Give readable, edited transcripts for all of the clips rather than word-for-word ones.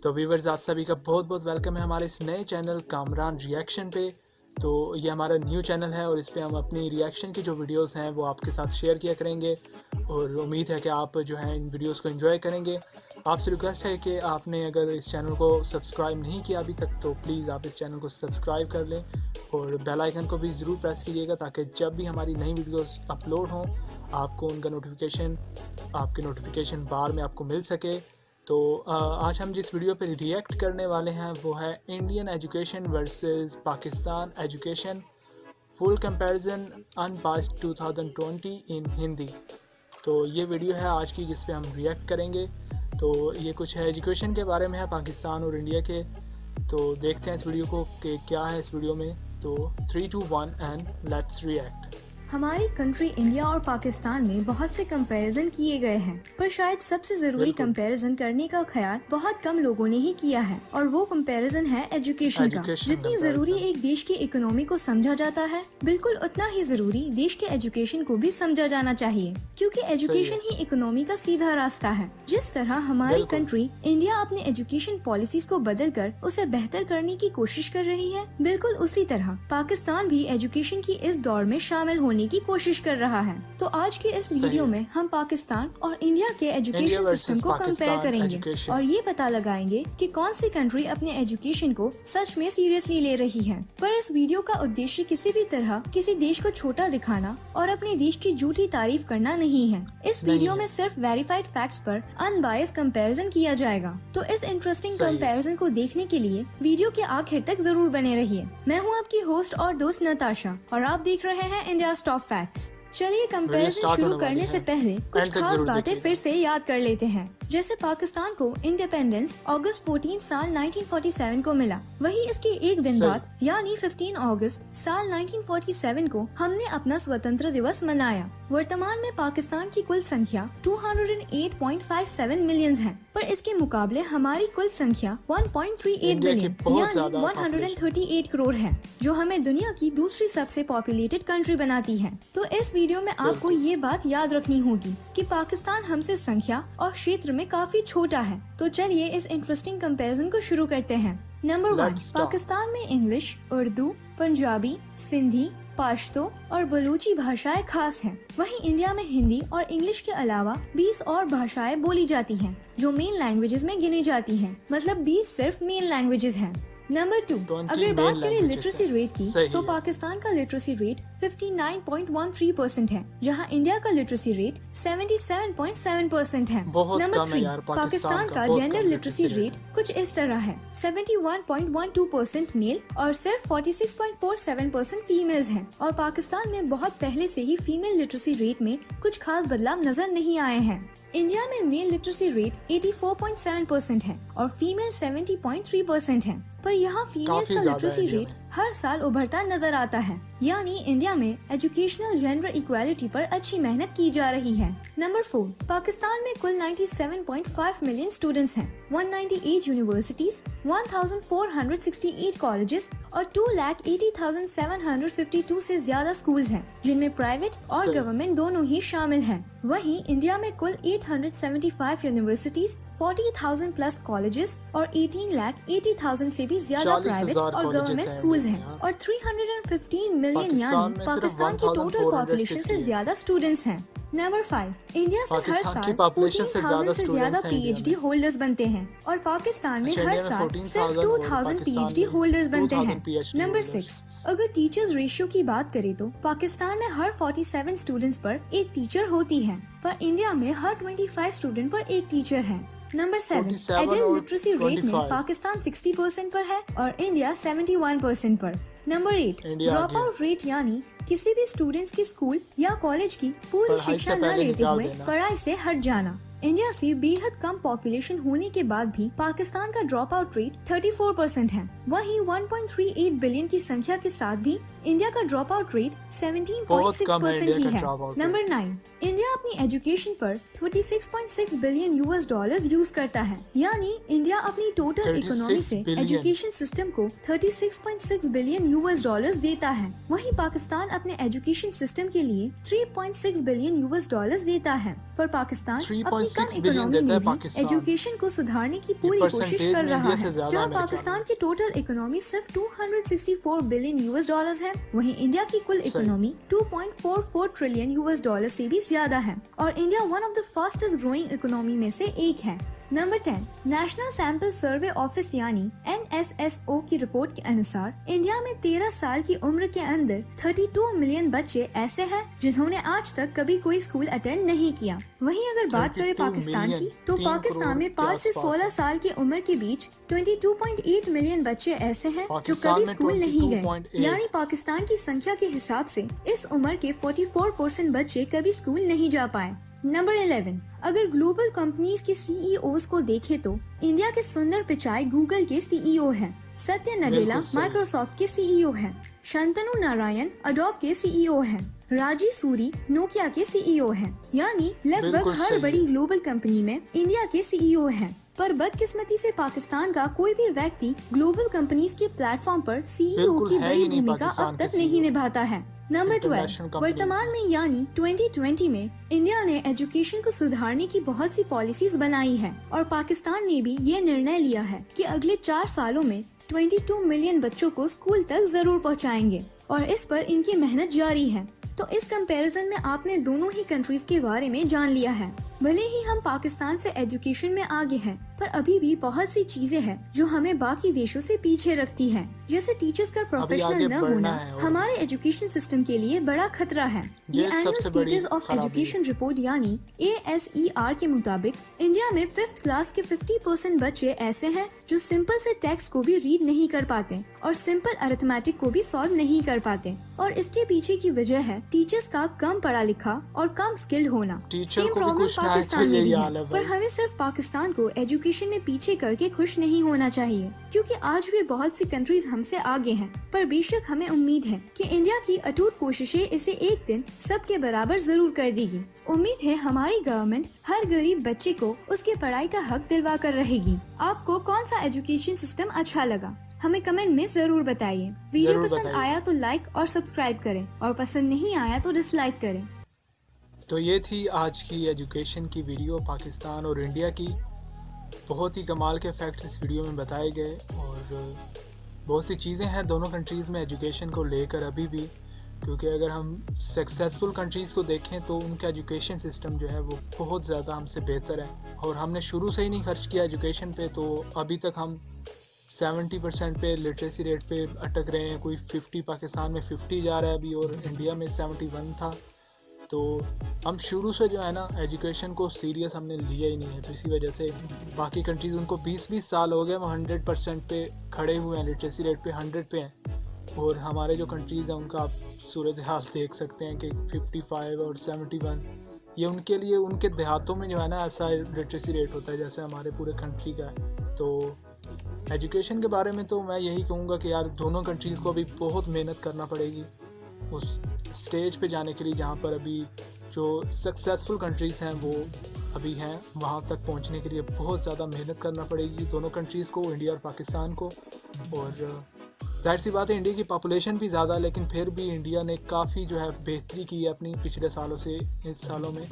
तो व्यूवर्स, आप सभी का बहुत बहुत वेलकम है हमारे इस नए चैनल कामरान रिएक्शन पे। तो ये हमारा न्यू चैनल है और इस पे हम अपनी रिएक्शन की जो वीडियोस हैं वो आपके साथ शेयर किया करेंगे और उम्मीद है कि आप जो है इन वीडियोस को एंजॉय करेंगे। आपसे रिक्वेस्ट है कि आपने अगर इस चैनल को सब्सक्राइब नहीं किया अभी तक तो प्लीज़ आप इस चैनल को सब्सक्राइब कर लें और बेल आइकन को भी ज़रूर प्रेस कीजिएगा ताकि जब भी हमारी नई वीडियोस अपलोड हों आपको उनका नोटिफिकेशन आपके नोटिफिकेशन बार में आपको मिल सके। तो आज हम जिस वीडियो पे रिएक्ट करने वाले हैं वो है Indian education versus Pakistan education full comparison unbiased 2020 इन हिंदी। तो ये वीडियो है आज की जिस पे हम रिएक्ट करेंगे। तो ये कुछ है एजुकेशन के बारे में है पाकिस्तान और इंडिया के। तो देखते हैं इस वीडियो को कि क्या है इस वीडियो में। तो 3 2 1 एंड लेट्स रिएक्ट। हमारी कंट्री इंडिया और पाकिस्तान में बहुत से कंपैरिजन किए गए हैं, पर शायद सबसे जरूरी कंपैरिजन करने का ख्याल बहुत कम लोगों ने ही किया है और वो कंपैरिजन है एजुकेशन का। जितनी जरूरी एक देश की इकोनॉमी को समझा जाता है, बिल्कुल उतना ही जरूरी देश के एजुकेशन को भी समझा जाना चाहिए, क्योंकि एजुकेशन ही इकोनॉमी का सीधा रास्ता है। जिस तरह हमारी कंट्री इंडिया अपने एजुकेशन पॉलिसीज को बदल कर उसे बेहतर करने की कोशिश कर रही है, बिल्कुल उसी तरह पाकिस्तान भी एजुकेशन की इस दौर में शामिल होने की कोशिश कर रहा है। तो आज के इस वीडियो में हम पाकिस्तान और इंडिया के एजुकेशन सिस्टम को कंपेयर करेंगे और ये पता लगाएंगे कि कौन सी कंट्री अपने एजुकेशन को सच में सीरियसली ले रही है। पर इस वीडियो का उद्देश्य किसी भी तरह किसी देश को छोटा दिखाना और अपने देश की झूठी तारीफ करना नहीं है। इस वीडियो में सिर्फ वेरीफाइड फैक्ट्स पर अनबायस्ड कंपैरिजन किया जाएगा। तो इस इंटरेस्टिंग कंपैरिजन को देखने के लिए वीडियो के आखिर तक जरूर बने रहिए। मैं हूँ आपकी होस्ट और दोस्त नताशा और आप देख रहे हैं इंडिया टॉप फैक्ट्स। चलिए कंपैरिजन शुरू करने से पहले कुछ खास बातें फिर से याद कर लेते हैं। जैसे पाकिस्तान को इंडिपेंडेंस अगस्त 14 साल 1947 को मिला, वही इसके एक दिन बाद यानी 15 अगस्त साल 1947 को हमने अपना स्वतंत्र दिवस मनाया। वर्तमान में पाकिस्तान की कुल संख्या 208.57 मिलियन है, पर इसके मुकाबले हमारी कुल संख्या 1.38 बिलियन यानी 138 करोड़ है, जो हमें दुनिया की दूसरी सबसे पॉपुलेटेड कंट्री बनाती है। तो इस वीडियो में आपको ये बात याद रखनी होगी कि पाकिस्तान हमसे संख्या और क्षेत्र में काफी छोटा है। तो चलिए इस इंटरेस्टिंग कंपैरिजन को शुरू करते हैं। नंबर 1, पाकिस्तान में इंग्लिश, उर्दू, पंजाबी, सिंधी, पश्तो और बलूची भाषाएं खास हैं। वहीं इंडिया में हिंदी और इंग्लिश के अलावा 20 और भाषाएं बोली जाती हैं, जो मेन लैंग्वेजेस में गिनी जाती हैं। मतलब 20 सिर्फ मेन लैंग्वेजेस हैं। नंबर 2, अगर बात करें लिटरेसी रेट की तो पाकिस्तान का लिटरेसी रेट 59.13% है, जहां इंडिया का लिटरेसी रेट 77.7% है। नंबर 3, पाकिस्तान का जेंडर लिटरेसी रेट कुछ इस तरह है, 71.12% मेल और सिर्फ 46.47% फीमेल्स हैं। और पाकिस्तान में बहुत पहले से ही फीमेल लिटरेसी रेट में कुछ खास बदलाव नजर नहीं आए हैं। इंडिया में मेल लिटरेसी रेट 84.7% है और फीमेल 70.3% है, पर यहाँ फीमेल का लिटरेसी रेट हर साल उभरता नजर आता है। यानी इंडिया में एजुकेशनल जेंडर इक्वालिटी पर अच्छी मेहनत की जा रही है। नंबर 4, पाकिस्तान में कुल 97.5 मिलियन स्टूडेंट्स हैं, 198 यूनिवर्सिटीज, 1468 कॉलेजेस और 2,80,752 से ज्यादा स्कूल्स हैं, जिनमें प्राइवेट और गवर्नमेंट दोनों ही शामिल हैं। वहीं इंडिया में कुल 875 यूनिवर्सिटीज, 40,000 प्लस कॉलेजेस और 18,80,000 से भी ज्यादा प्राइवेट और गवर्नमेंट स्कूल्स हैं और 315 मिलियन यानी पाकिस्तान की टोटल पॉपुलेशन से ज्यादा स्टूडेंट्स हैं। नंबर 5, इंडिया से हर साल 14,000 से ज्यादा PhD होल्डर्स बनते हैं और पाकिस्तान में हर साल सिर्फ 2,000 PhD होल्डर्स बनते हैं। नंबर 6, अगर टीचर्स रेशियो की बात करें तो पाकिस्तान में हर 47 स्टूडेंट्स पर एक टीचर होती है, पर इंडिया में हर 25 स्टूडेंट पर एक टीचर है। नंबर 7, एडल्ट लिटरेसी रेट में पाकिस्तान 60% पर है और इंडिया 71% पर। नंबर 8, ड्रॉप आउट रेट यानी किसी भी स्टूडेंट्स की स्कूल या कॉलेज की पूरी शिक्षा न लेते हुए पढ़ाई से हट जाना। इंडिया से बेहद कम पॉपुलेशन होने के बाद भी पाकिस्तान का ड्रॉप आउट रेट 34% है। वहीं 1.38 बिलियन की संख्या के साथ भी इंडिया का ड्रॉप आउट रेट बहुत कम है 17.6% इंडिया ही का है। Drop out. नंबर 9, इंडिया अपनी एजुकेशन पर 36.6 बिलियन यूएस डॉलर्स यूज करता है, यानी इंडिया अपनी टोटल 36 इकोनॉमी से बिलियन। एजुकेशन सिस्टम को 36.6 बिलियन यूएस डॉलर्स देता है। वहीं पाकिस्तान अपने एजुकेशन सिस्टम के लिए 3.6 बिलियन यूएस डॉलर्स देता है। पर पाकिस्तान अपनी 3.6 कम बिलियन इकोनॉमी देता है में भी पाकिस्तान। एजुकेशन को सुधारने की पूरी कोशिश परसेंटेज कर में रहा इंडिया से है। ज्यादा जहां है मेरे ख्याल पाकिस्तान की टोटल इकोनॉमी सिर्फ 264 बिलियन यूएस डॉलर्स है, वहीं इंडिया की कुल इकोनॉमी 2.44 ट्रिलियन यूएस डॉलर से भी ज्यादा है और India one of the fastest growing economy में से एक है। Number 10, national sample survey office यानी NSSO की रिपोर्ट के अनुसार इंडिया में 13 साल की उम्र के अंदर 32 मिलियन बच्चे ऐसे हैं जिन्होंने आज तक कभी कोई स्कूल अटेंड नहीं किया। वहीं अगर बात करें 32 पाकिस्तान की, तो 3 पाकिस्तान में करोड़ 5 से के 16 आसपास साल की उम्र के बीच 22.8 मिलियन बच्चे ऐसे हैं जो पाकिस्तान कभी में स्कूल नहीं गए, 22.8 यानी पाकिस्तान की संख्या के हिसाब से इस उम्र के 44% बच्चे कभी स्कूल नहीं जा पाए। नंबर 11, अगर ग्लोबल कंपनीज के CEOs को देखें तो इंडिया के सुंदर पिचाई गूगल के CEO हैं, सत्य नडेला बिल्कुल सही। माइक्रोसॉफ्ट के CEO हैं, शांतनु नारायण अडोब के CEO हैं, राजी सूरी नोकिया के CEO हैं, यानी लगभग बिल्कुल हर सही। बड़ी ग्लोबल कंपनी में इंडिया के CEO हैं। पर बदकिस्मती से पाकिस्तान का कोई भी व्यक्ति ग्लोबल कंपनीज के प्लेटफॉर्म पर CEO बिल्कुल की है बड़ी ही नहीं भूमिका पाकिस्तान अब के तक नहीं CEO। निभाता है। Number 12, International company। वर्तमान में यानी 2020 में इंडिया ने एजुकेशन को सुधारने की बहुत सी पॉलिसीज बनाई है और पाकिस्तान ने भी ये निर्णय लिया है कि अगले 4 सालों में 22 मिलियन बच्चों को स्कूल तक जरूर पहुंचाएंगे और इस पर इनकी मेहनत जारी है। तो इस कंपैरिजन में आपने दोनों ही कंट्रीज के बारे में जान लिया है। भले ही हम पाकिस्तान से एजुकेशन में आगे हैं, पर अभी भी बहुत सी चीजें हैं जो हमें बाकी देशों से पीछे रखती हैं। जैसे टीचर्स का आगे प्रोफेशनल न बढ़ना होना है और हमारे एजुकेशन सिस्टम के लिए बड़ा खतरा है। ये एनुअल सबसे बड़ी स्टेटस ऑफ खराबी एजुकेशन रिपोर्ट यानी ASER के मुताबिक इंडिया में 5th क्लास के 50% बच्चे ऐसे हैं जो सिंपल से टेक्स्ट को भी रीड नहीं कर पाते और सिंपल अरिथमेटिक को भी सॉल्व नहीं कर पाते। और इसके पीछे की वजह है टीचर्स का कम पढ़ा लिखा और कम स्किल्ड होना। टीचर सेम को भी प्रॉब्लम कुछ ना आए तो पाकिस्तान में यही भी हाल है, है पर भाई। हमें सिर्फ पाकिस्तान को एजुकेशन में पीछे करके खुश नहीं होना चाहिए, क्योंकि आज भी बहुत सी कंट्रीज हमसे आगे हैं। पर बेशक हमें उम्मीद है कि इंडिया की अटूट कोशिशें इसे एक दिन सबके बराबर जरूर कर देगी। उम्मीद है हमारी गवर्नमेंट हर गरीब बच्चे को उसके पढ़ाई का हक दिलवा कर रहेगी। आपको कौन सा एजुकेशन सिस्टम अच्छा लगा, हमें कमेंट में जरूर बताइए। वीडियो जरूर पसंद बताइए। आया तो लाइक और सब्सक्राइब करें और पसंद नहीं आया तो डिसलाइक करें। तो ये थी आज की एजुकेशन की वीडियो, पाकिस्तान और इंडिया की। बहुत ही कमाल के फैक्ट्स इस वीडियो में बताए गए और बहुत सी चीज़ें हैं दोनों कंट्रीज़ में एजुकेशन को लेकर अभी भी, क्योंकि अगर हम सक्सेसफुल कंट्रीज़ को देखें तो उनका एजुकेशन सिस्टम जो है वो बहुत ज़्यादा हमसे बेहतर है और हमने शुरू से ही नहीं खर्च किया एजुकेशन पे, तो अभी तक हम 70% पे लिटरेसी रेट पे अटक रहे हैं। कोई 50, पाकिस्तान में 50 जा रहा है अभी और इंडिया में 71 था। तो हम शुरू से जो है ना एजुकेशन को सीरियस हमने लिया ही नहीं है, तो इसी वजह से बाकी कंट्रीज़ उनको 20-20 साल हो गए, वो 100% पे खड़े हुए हैं, लिटरेसी रेट पे 100 पे हैं। और हमारे जो कंट्रीज़ हैं उनका आप सूरत हाल देख सकते हैं कि 55 और 71, ये उनके लिए उनके देहातों में जो है ना ऐसा लिटरेसी रेट होता है जैसे हमारे पूरे कंट्री का है। तो एजुकेशन के बारे में तो मैं यही कहूँगा कि यार दोनों कंट्रीज़ को अभी बहुत मेहनत करना पड़ेगी उस स्टेज पे जाने के लिए जहाँ पर अभी जो सक्सेसफुल कंट्रीज़ हैं वो अभी हैं, वहाँ तक पहुँचने के लिए बहुत ज़्यादा मेहनत करना पड़ेगी दोनों कंट्रीज़ को, इंडिया और पाकिस्तान को। और जाहिर सी बात है इंडिया की पॉपुलेशन भी ज़्यादा है, लेकिन फिर भी इंडिया ने काफ़ी जो है बेहतरी की है अपनी पिछले सालों से इस सालों में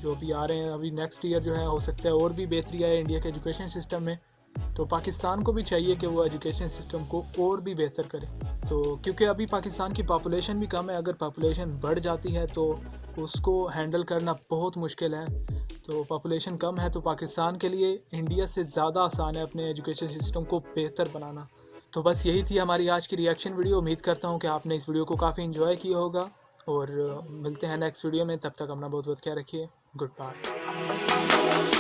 जो अभी आ रहे हैं। अभी नेक्स्ट ईयर जो है हो सकता है और भी बेहतरी आए इंडिया के एजुकेशन सिस्टम में। तो पाकिस्तान को भी चाहिए कि वो एजुकेशन सिस्टम को और भी बेहतर करे। तो क्योंकि अभी पाकिस्तान की पॉपुलेशन भी कम है, अगर पॉपुलेशन बढ़ जाती है तो उसको हैंडल करना बहुत मुश्किल है। तो पॉपुलेशन कम है तो पाकिस्तान के लिए इंडिया से ज़्यादा आसान है अपने एजुकेशन सिस्टम को बेहतर बनाना। तो बस यही थी हमारी आज की रिएक्शन वीडियो। उम्मीद करता हूँ कि आपने इस वीडियो को काफ़ी इन्जॉय किया होगा और मिलते हैं नेक्स्ट वीडियो में। तब तक अपना बहुत बहुत ख्याल रखिए। Good bye.